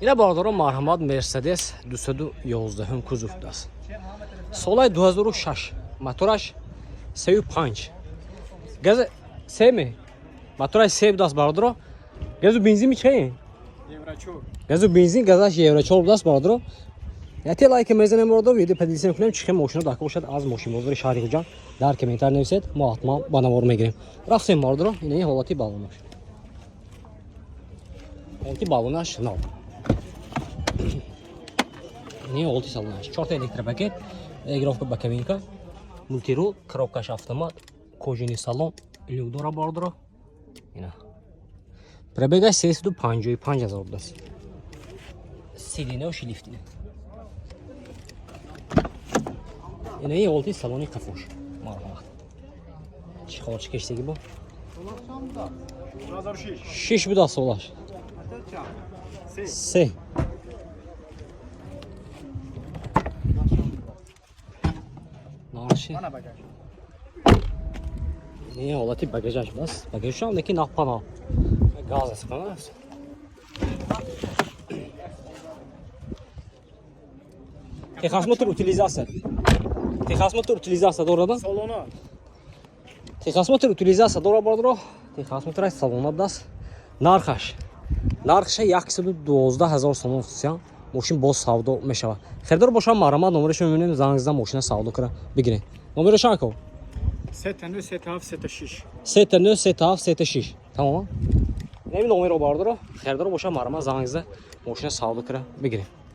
اینا باردارم مرحمت مرسدس 211 کوزوف دست. سال 2006 موتورش 35. گاز سه موتورش سه دست باردارم. گازو بنزین میچه؟ گازو بنزین گازش یورو 4 دست باردارم. یه لایک میزنم باردار ویدیو پدیسیم کنم چیکار ماشین رو داخل شد از ماشین بازار شهری جان در کامنتار نویسید ما حتما بانوار میگیریم. رفتیم باردارم اینه حالتی بالونش. حالتی بالونش نه. اینه حالتی سالونش. 4 تا الکتریک ایگرافک با کابینka مولتیرول коробкаш автомат кожаный салон людора باردارم. اینا. пробегаш 355,000 دست. سیلینه و شلیفتینه. اینه حالتی سالونی کفوش. مرحبا. چی خواهد کشتگی با؟ 6 بود سالش. 3. ناشی. اینه حالتی بگاجش بس. بگاجش هم نکی نپانا. گاز استفاده است. Texas motor utilizasiya. Texas motor utilizasiya doğrudan. Salona. Texas motor utilizasiya doğru باردارم. Texas motor salona دست. نرخش. نرخش 112,000 سوم فسیان. ماشین باز سودا میشه. خریدار باشم مرحمت نمرش میبینیم زنگزدن ماشین سودا کنه بگیرین. نمرش چند 393736. 393736. تمام. نمی نمره باردارم. خریدار باشم مرحمت زنگزدن ماشین سودا کنه بگیرین.